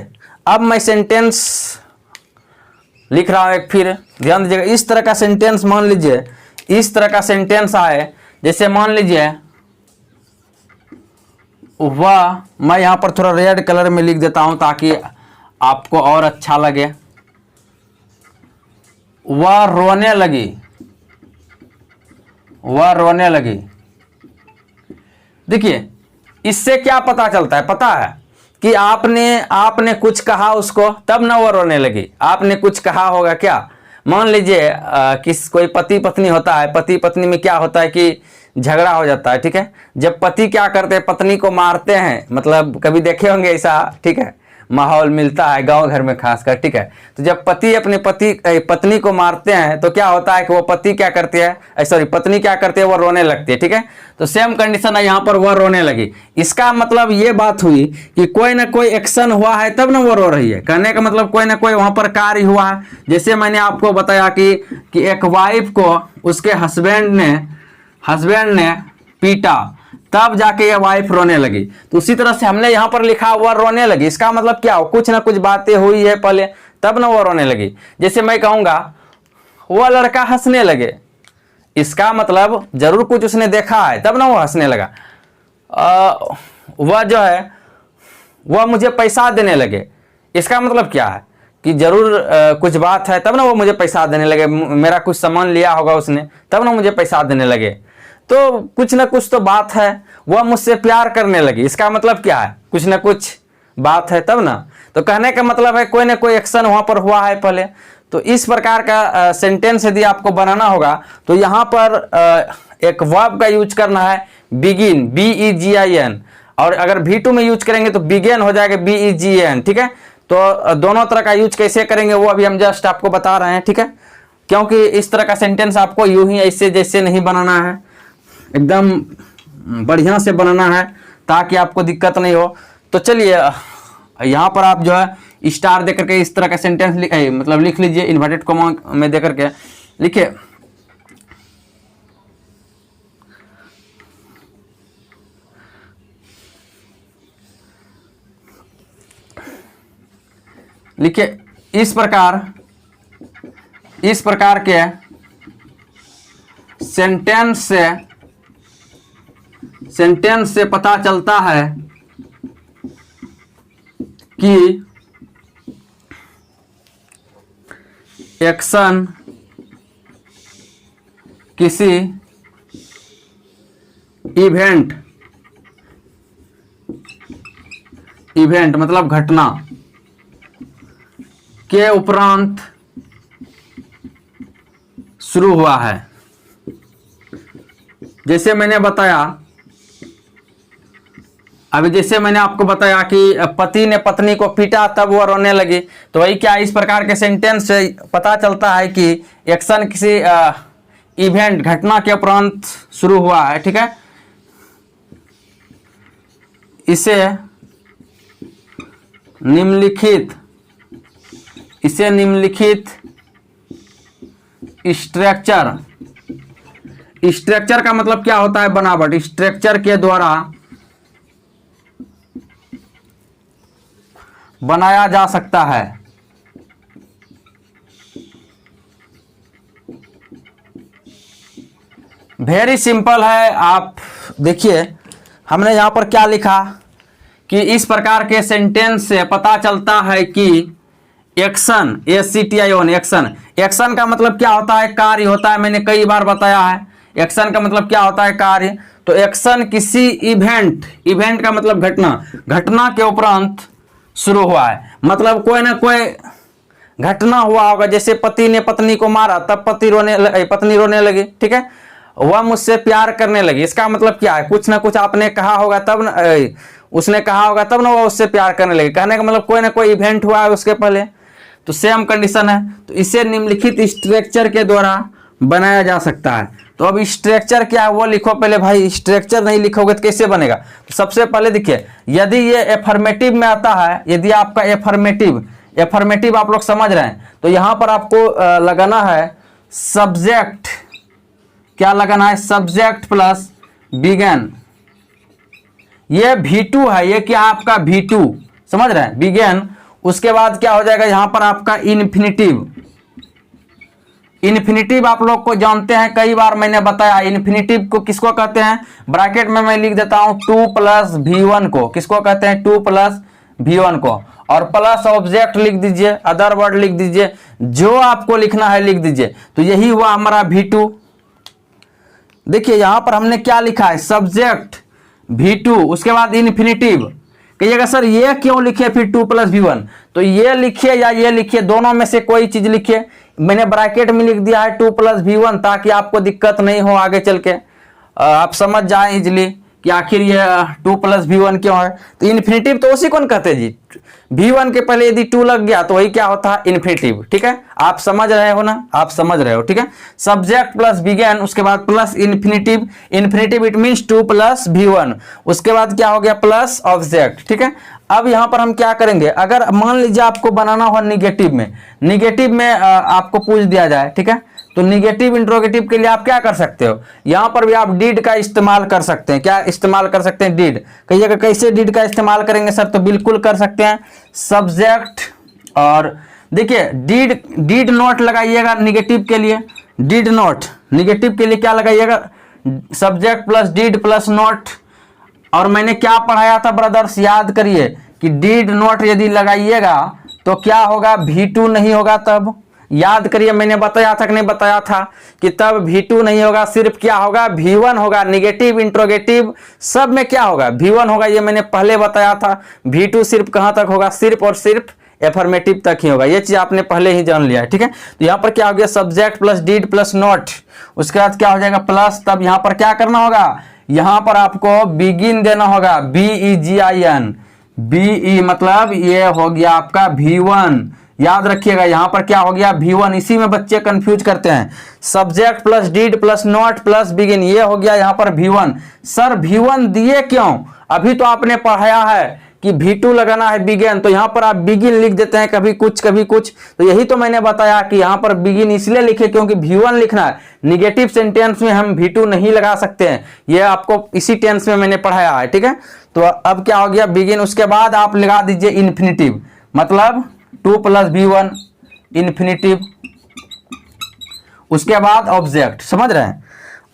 अब मैं सेंटेंस लिख रहा हूं एक, फिर ध्यान दीजिएगा। इस तरह का सेंटेंस मान लीजिए, इस तरह का सेंटेंस आए, जैसे मान लीजिए वह, मैं यहां पर थोड़ा रेड कलर में लिख देता हूं ताकि आपको और अच्छा लगे। वह रोने लगी। देखिए इससे क्या पता चलता है, पता है कि आपने कुछ कहा उसको, तब ना वो रोने लगी। आपने कुछ कहा होगा, क्या मान लीजिए कोई पति पत्नी होता है, पति पत्नी में क्या होता है कि झगड़ा हो जाता है, ठीक है। जब पति क्या करते हैं, पत्नी को मारते हैं, मतलब कभी देखे होंगे ऐसा, ठीक है, माहौल मिलता है गांव घर में खासकर, ठीक है। तो जब पति अपने पत्नी को मारते हैं तो क्या होता है कि वो पत्नी क्या करती है, वो रोने लगती है, ठीक है। तो सेम कंडीशन है यहाँ पर, वह रोने लगी। इसका मतलब ये बात हुई कि कोई ना कोई एक्शन हुआ है तब ना वो रो रही है। कहने का मतलब कोई ना कोई वहां पर कार्य हुआ है। जैसे मैंने आपको बताया कि एक वाइफ को उसके हस्बैंड ने पीटा, तब जाके ये वाइफ रोने लगी। तो उसी तरह से हमने यहाँ पर लिखा हुआ रोने लगी, इसका मतलब क्या हो, कुछ ना कुछ बातें हुई है पहले, तब ना वो रोने लगी। जैसे मैं कहूँगा वह लड़का हंसने लगे, इसका मतलब जरूर कुछ उसने देखा है तब ना वो हंसने लगा। वह जो है वह मुझे पैसा देने लगे, इसका मतलब क्या है कि जरूर कुछ बात है तब ना वो मुझे पैसा देने लगे। मेरा कुछ सामान लिया होगा उसने, तब ना मुझे पैसा देने लगे। तो कुछ ना कुछ तो बात है। वह मुझसे प्यार करने लगी, इसका मतलब क्या है, कुछ ना कुछ बात है तब ना। तो कहने का मतलब है कोई ना कोई एक्शन वहां पर हुआ है पहले। तो इस प्रकार का सेंटेंस यदि आपको बनाना होगा तो यहाँ पर एक वर्ब का यूज करना है, बिगिन, BEGIN, और अगर V2 में यूज करेंगे तो बिगेन हो जाएगा, BEGN, ठीक है। तो दोनों तरह का यूज कैसे करेंगे वो अभी हम जस्ट आपको बता रहे हैं, ठीक है। क्योंकि इस तरह का सेंटेंस आपको यूं ही ऐसे जैसे नहीं बनाना है, एकदम बढ़िया से बनाना है ताकि आपको दिक्कत नहीं हो। तो चलिए यहाँ पर आप जो है स्टार दे करके इस तरह का सेंटेंस मतलब लिख लीजिए, इन्वर्टेड कॉमा में दे करके लिखिए। लिखिए इस प्रकार के सेंटेंस से पता चलता है कि एक्शन किसी इवेंट मतलब घटना के उपरांत शुरू हुआ है। जैसे मैंने बताया, अभी जैसे मैंने आपको बताया कि पति ने पत्नी को पीटा तब वो रोने लगी, तो वही क्या इस प्रकार के सेंटेंस से पता चलता है कि एक्शन किसी इवेंट घटना के उपरांत शुरू हुआ है। ठीक है, इसे निम्नलिखित स्ट्रक्चर का मतलब क्या होता है? बनावट। स्ट्रक्चर के द्वारा बनाया जा सकता है। वेरी सिंपल है। आप देखिए हमने यहां पर क्या लिखा कि इस प्रकार के सेंटेंस से पता चलता है कि एक्शन, ACTION, एक्शन का मतलब क्या होता है? कार्य होता है। मैंने कई बार बताया है एक्शन का मतलब क्या होता है? कार्य। तो एक्शन किसी इवेंट का मतलब घटना के उपरांत शुरू हुआ है। मतलब कोई ना कोई घटना हुआ होगा, जैसे पति ने पत्नी को मारा तब पत्नी रोने लगी। ठीक है, वह मुझसे प्यार करने लगी, इसका मतलब क्या है? कुछ ना कुछ आपने कहा होगा तब उसने कहा होगा तब ना वो उससे प्यार करने लगी। कहने का मतलब कोई ना कोई इवेंट हुआ है उसके पहले। तो सेम कंडीशन है। तो इसे निम्नलिखित स्ट्रक्चर के द्वारा बनाया जा सकता है। तो अब स्ट्रक्चर क्या है वो लिखो पहले। भाई स्ट्रक्चर नहीं लिखोगे तो कैसे बनेगा? तो सबसे पहले देखिए, यदि ये एफर्मेटिव में आता है, यदि आपका एफर्मेटिव आप लोग समझ रहे हैं, तो यहां पर आपको लगाना है सब्जेक्ट। क्या लगाना है? Subject plus began. ये V2 है, ये क्या आपका V2, समझ रहे हैं? बिगन। उसके बाद क्या हो जाएगा यहां पर आपका इन्फिनिटिव आप लोग को जानते हैं, कई बार मैंने बताया। इन्फिनिटिव को किसको कहते हैं? ब्रैकेट में मैं लिख देता हूं 2 + V1 को। किसको कहते हैं? 2 + V1 को। और प्लस ऑब्जेक्ट लिख दीजिए, अदर वर्ड लिख दीजिए, जो आपको लिखना है लिख दीजिए। तो यही हुआ हमारा V2। देखिए यहां पर हमने क्या लिखा है? सब्जेक्ट V2, उसके बाद इन्फिनिटिव। कहिएगा सर ये क्यों लिखे फिर 2 + V1? तो ये लिखिए या ये लिखिए, दोनों में से कोई चीज लिखिए। मैंने ब्रैकेट में लिख दिया है 2 + V1 ताकि आपको दिक्कत नहीं हो आगे चल के, आप समझ जाए इजली कि आखिर ये 2 + V1 क्यों है। तो इन्फिनिटिव तो उसी कौन कहते हैं जी? V1 के पहले यदि 2 लग गया तो वही क्या होता है? इन्फिनिटिव। ठीक है, आप समझ रहे हो ना? आप समझ रहे हो। ठीक है, सब्जेक्ट प्लस बिगन, उसके बाद plus infinitive. It means 2 + V1। उसके बाद क्या हो गया? Plus object. ठीक है, अब यहां पर हम क्या करेंगे? अगर मान लीजिए आपको बनाना हो निगेटिव में आपको पूछ दिया जाए, ठीक है, तो निगेटिव इंट्रोगेटिव के लिए आप क्या कर सकते हो? यहां पर भी आप डिड का इस्तेमाल कर सकते हैं। क्या इस्तेमाल कर सकते हैं? डिड। कहिएगा कैसे डिड का इस्तेमाल करेंगे सर? तो बिल्कुल कर सकते हैं। सब्जेक्ट और देखिए डिड नॉट लगाइएगा निगेटिव के लिए। डिड नॉट निगेटिव के लिए क्या लगाइएगा? Subject plus did plus not. और मैंने क्या पढ़ाया था ब्रदर्स, याद करिए कि डिड नॉट यदि लगाइएगा तो क्या होगा? V2 नहीं होगा। तब याद करिए मैंने बताया था कि नहीं बताया था कि तब V2 नहीं होगा, सिर्फ क्या होगा? V1 होगा। निगेटिव इंट्रोगेटिव सब में क्या होगा? V1 होगा, ये मैंने पहले बताया था। V2 सिर्फ कहां तक होगा? सिर्फ और सिर्फ एफर्मेटिव तक ही होगा। ये चीज आपने पहले ही जान लिया है। ठीक है, तो यहां पर क्या हो गया? Subject plus did plus not. उसके बाद क्या हो जाएगा? प्लस। तब यहां पर क्या करना होगा? यहां पर आपको बिगिन देना होगा, BEGIN। BE मतलब ये हो गया आपका V1। याद रखिएगा यहां पर क्या हो गया? V1। इसी में बच्चे कंफ्यूज करते हैं। Subject plus did plus not plus begin, ये हो गया यहां पर V1। सर V1 दिए क्यों? अभी तो आपने पढ़ाया है कि V2 लगाना है बिगिन, तो यहाँ पर आप बिगिन लिख देते हैं, कभी कुछ कभी कुछ। तो यही तो मैंने बताया कि यहाँ पर बिगिन इसलिए लिखे क्योंकि V1 लिखना है। निगेटिव सेंटेंस में हम V2 नहीं लगा सकते हैं, ये आपको इसी टेंस में मैंने पढ़ाया है, ठीक है। तो अब क्या हो गया बिगिन, उसके बाद आप लगा दीजिए इन्फिनिटिव, मतलब 2 + V1 इन्फिनिटिव, उसके बाद ऑब्जेक्ट, समझ रहे हैं,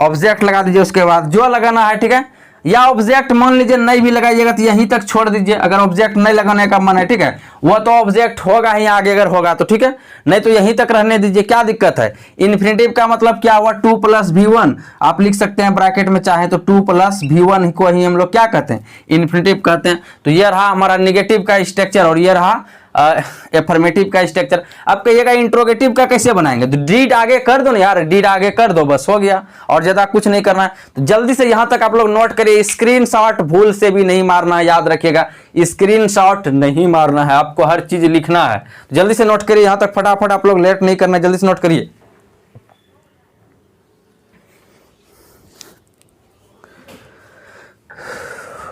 ऑब्जेक्ट लगा दीजिए उसके बाद जो लगाना है, ठीक है। या ऑब्जेक्ट मान लीजिए नहीं भी लगाइएगा तो यहीं तक छोड़ दीजिए, अगर ऑब्जेक्ट नहीं लगाने का मन है, ठीक है, वो तो ऑब्जेक्ट होगा ही आगे अगर होगा तो, ठीक है, नहीं तो यहीं तक रहने दीजिए, क्या दिक्कत है। इन्फिनिटिव का मतलब क्या हुआ, 2 + V1 आप लिख सकते हैं ब्रैकेट में चाहे तो 2 + V1 को ही हम लोग क्या कहते हैं, इन्फिनिटिव कहते हैं। तो ये रहा हमारा निगेटिव का स्ट्रक्चर और ये रहा एफर्मेटिव का स्ट्रक्चर। अब कहिएगा इंट्रोगेटिव का कैसे बनाएंगे, तो डीड आगे कर दो ना यार, डीड आगे कर दो, बस हो गया, और ज्यादा कुछ नहीं करना है। तो जल्दी से यहां तक आप लोग नोट करिए, स्क्रीनशॉट भूल से भी नहीं मारना है, याद रखिएगा स्क्रीनशॉट नहीं मारना है, आपको हर चीज लिखना है। जल्दी से नोट करिए यहां तक, फटाफट, आप लोग लेट नहीं करना, जल्दी से नोट करिए।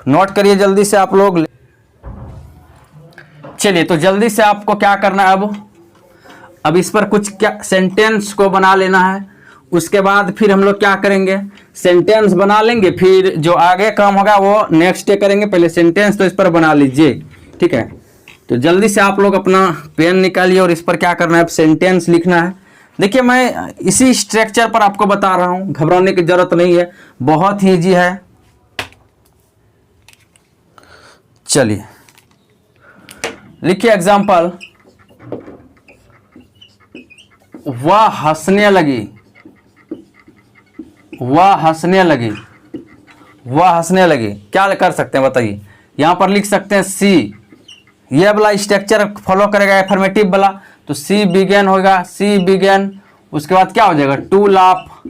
नोट करिए जल्दी से आप लोग। चलिए तो जल्दी से आपको क्या करना है, अब इस पर कुछ क्या सेंटेंस को बना लेना है। उसके बाद फिर हम लोग क्या करेंगे, सेंटेंस बना लेंगे, फिर जो आगे काम होगा वो नेक्स्ट डे करेंगे। पहले सेंटेंस तो इस पर बना लीजिए, ठीक है। तो जल्दी से आप लोग अपना पेन निकालिए और इस पर क्या करना है, सेंटेंस लिखना है। देखिए मैं इसी स्ट्रक्चर पर आपको बता रहा हूँ, घबराने की जरूरत नहीं है, बहुत ही ईजी है। चलिए लिखिए एग्जाम्पल, वह हंसने लगी, वह हंसने लगी, वह हंसने लगी, क्या कर सकते हैं बताइए। यहां पर लिख सकते हैं सी, ये वाला स्ट्रक्चर फॉलो करेगा एफर्मेटिव वाला, तो सी बिगेन होगा, सी बिगेन, उसके बाद क्या हो जाएगा, to laugh,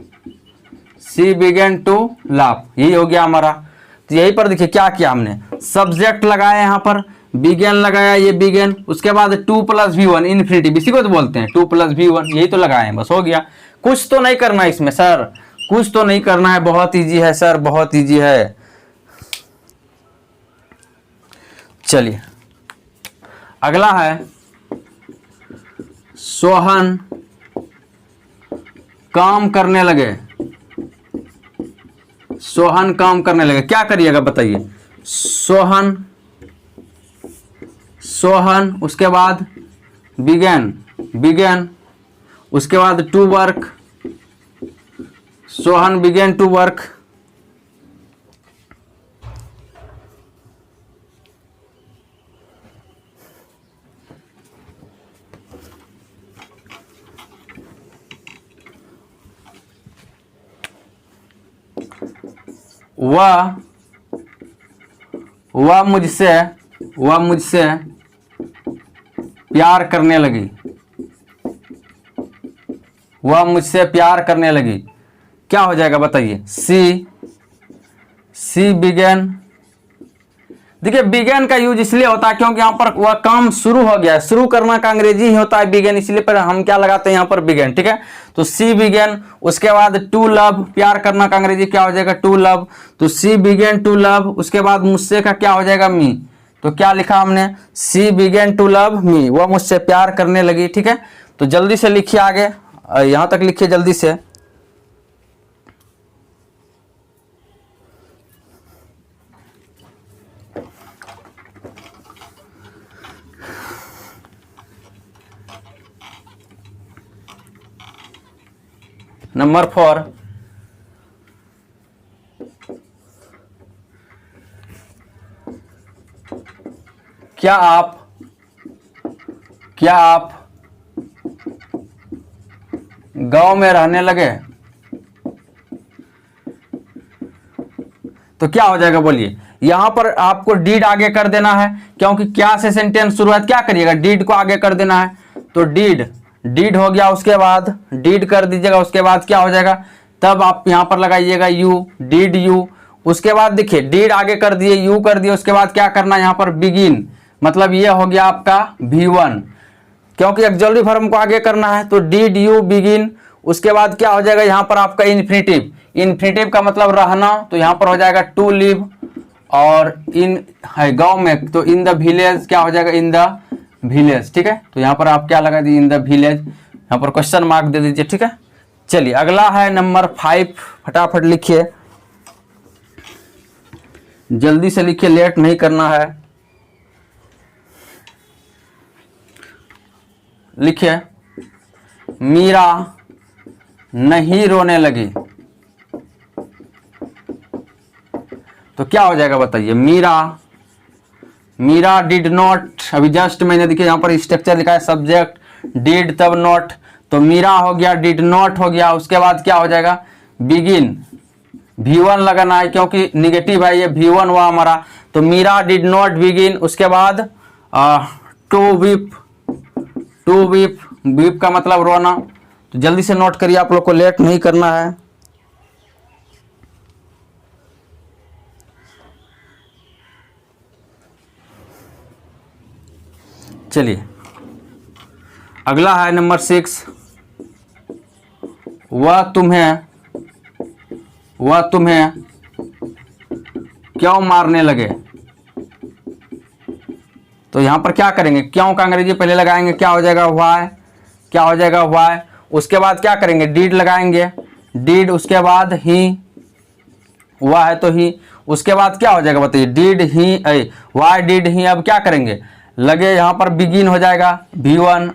she began to laugh, यही हो गया हमारा। तो यही पर देखिए क्या किया हमने, सब्जेक्ट लगाया यहाँ पर, बिगेन लगाया, ये बिगेन, उसके बाद 2 + V1 इन्फिनिटिव, इसी को तो बोलते हैं 2 + V1, यही तो लगाए हैं, बस हो गया। कुछ तो नहीं करना है इसमें सर, कुछ तो नहीं करना है, बहुत इजी है सर, बहुत इजी है। चलिए अगला है, सोहन काम करने लगे, सोहन काम करने लगे, क्या करिएगा बताइए, सोहन, सोहन, उसके बाद बिगेन, बिगेन, उसके बाद to work, Sohan began to work, वह मुझसे प्यार करने लगी, वह मुझसे प्यार करने लगी, क्या हो जाएगा बताइए, सी बिगेन। देखिए बिगेन का यूज इसलिए होता है क्योंकि यहाँ पर वह काम शुरू हो गया है, शुरू करना का अंग्रेजी ही होता है बिगेन, इसलिए पर हम क्या लगाते हैं यहाँ पर बिगेन, ठीक है। तो सी बिगेन, उसके बाद टू लव, प्यार करना का अंग्रेजी क्या हो जाएगा, टू लव, तो सी बिगेन टू लव, उसके बाद मुझसे का क्या हो जाएगा, मी, तो क्या लिखा हमने, सी बिगेन टू लव मी, वह मुझसे प्यार करने लगी, ठीक है। तो जल्दी से लिखिए आगे, यहां तक लिखिए जल्दी से। नंबर 4, क्या आप गांव में रहने लगे, तो क्या हो जाएगा बोलिए। यहां पर आपको डीड आगे कर देना है क्योंकि क्या से सेंटेंस शुरुआत, क्या करिएगा, डीड को आगे कर देना है, तो डीड हो गया, उसके बाद डीड कर दीजिएगा, उसके बाद क्या हो जाएगा, तब आप यहां पर लगाइएगा यू, डीड यू, उसके बाद देखिए डीड आगे कर दिए, यू कर दिए, उसके बाद क्या करना है, यहां पर बिगिन, मतलब ये हो गया आपका V1, क्योंकि ऑक्सिलरी वर्ब को आगे करना है, तो डीड यू बिगिन, उसके बाद क्या हो जाएगा यहाँ पर आपका इन्फिनिटिव, इन्फिनिटिव का मतलब रहना, तो यहाँ पर हो जाएगा टू लिव, और इन है गांव में, तो इन द विलेज क्या हो जाएगा, इन द विलेज। ठीक है, तो यहाँ पर आप क्या लगा दीजिए, इन द विलेज, यहाँ पर क्वेश्चन मार्क दे दीजिए। ठीक है, चलिए अगला है नंबर 5, फटाफट लिखिए, जल्दी से लिखिए, लेट नहीं करना है। लिखिए, मीरा नहीं रोने लगी। तो क्या हो जाएगा बताइए, मीरा डिड नॉट, अभी जस्ट मैंने देखिए यहाँ पर स्ट्रक्चर लिखा है, सब्जेक्ट डिड तब नॉट, तो मीरा हो गया, डिड नॉट हो गया, उसके बाद क्या हो जाएगा, बिगिन, V1 लगाना है क्योंकि निगेटिव है ये, V1 हुआ हमारा, तो मीरा डिड नॉट बिगिन, उसके बाद टू वीप का मतलब रोना। तो जल्दी से नोट करिए, आप लोग को लेट नहीं करना है। चलिए अगला है नंबर 6, वह तुम्हें क्यों मारने लगे। तो यहां पर क्या करेंगे, क्यों का अंग्रेजी पहले लगाएंगे, क्या हो जाएगा व्हाई, क्या हो जाएगा व्हाई, उसके बाद क्या करेंगे, डीड लगाएंगे, डीड, उसके बाद ही, हुआ है तो ही, उसके बाद क्या हो जाएगा बताइए, did he, why did he, अब क्या करेंगे, लगे, यहाँ पर बिगिन हो जाएगा, V1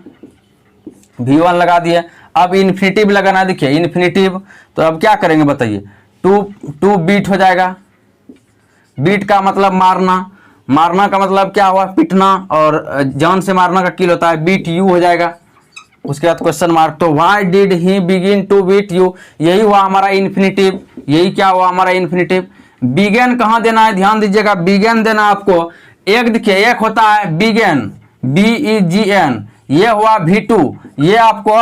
लगा दिए। अब इन्फिनिटिव लगाना, देखिए इन्फिनिटिव, तो अब क्या करेंगे बताइए, टू बीट हो जाएगा, बीट का मतलब मारना, मारना का मतलब क्या हुआ, पिटना, और जान से मारना का किल होता है, बीट यू हो जाएगा, उसके बाद क्वेश्चन मार्क। तो why did he begin to beat you, यही हुआ हमारा इन्फिनिटिव, यही क्या हुआ हमारा इन्फिनिटिव। बिगेन कहाँ देना है, ध्यान दीजिएगा, बिगेन देना आपको, एक देखिए, एक होता है बिगेन, BEGN, ये हुआ V2, ये आपको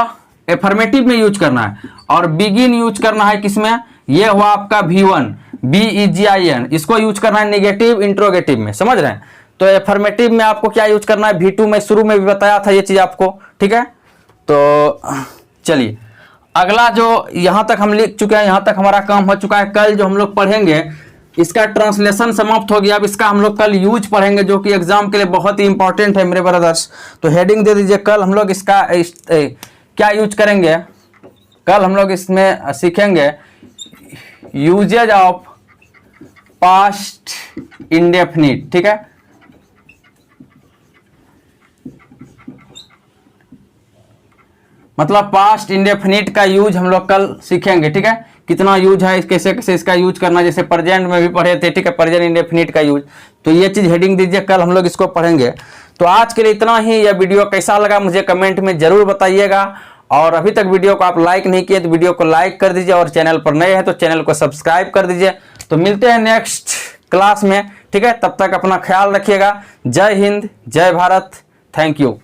एफर्मेटिव में यूज करना है, और बिगिन यूज करना है किसमें, ये हुआ आपका V1, BEGIN, इसको यूज करना है नेगेटिव इंट्रोगेटिव में, समझ रहे हैं। तो एफर्मेटिव में आपको क्या यूज करना है, V2 में शुरू में भी बताया था ये चीज आपको, ठीक है। तो चलिए अगला जो यहां तक हम लिख चुके हैं, यहां तक हमारा काम हो चुका है। कल जो हम लोग पढ़ेंगे इसका ट्रांसलेशन समाप्त हो गया, अब इसका हम लोग कल यूज पढ़ेंगे, जो कि एग्जाम के लिए बहुत ही इंपॉर्टेंट है मेरे ब्रदर्स। तो हेडिंग दे दीजिए, कल हम लोग इसका क्या यूज करेंगे, कल हम लोग इसमें सीखेंगे यूजेज ऑफ पास्ट इंडेफिनिट, ठीक है। मतलब पास्ट इंडेफिनिट का यूज हम लोग कल सीखेंगे, ठीक है। कितना यूज है, कैसे कैसे इसका यूज करना, जैसे प्रेजेंट में भी पढ़े थे, ठीक है, प्रेजेंट इंडेफिनिट का यूज। तो ये चीज हेडिंग दीजिए, कल हम लोग इसको पढ़ेंगे। तो आज के लिए इतना ही। यह वीडियो कैसा लगा मुझे कमेंट में जरूर बताइएगा, और अभी तक वीडियो को आप लाइक नहीं किए तो वीडियो को लाइक कर दीजिए, और चैनल पर नए हैं तो चैनल को सब्सक्राइब कर दीजिए। तो मिलते हैं नेक्स्ट क्लास में, ठीक है। तब तक अपना ख्याल रखिएगा। जय हिंद, जय भारत, थैंक यू।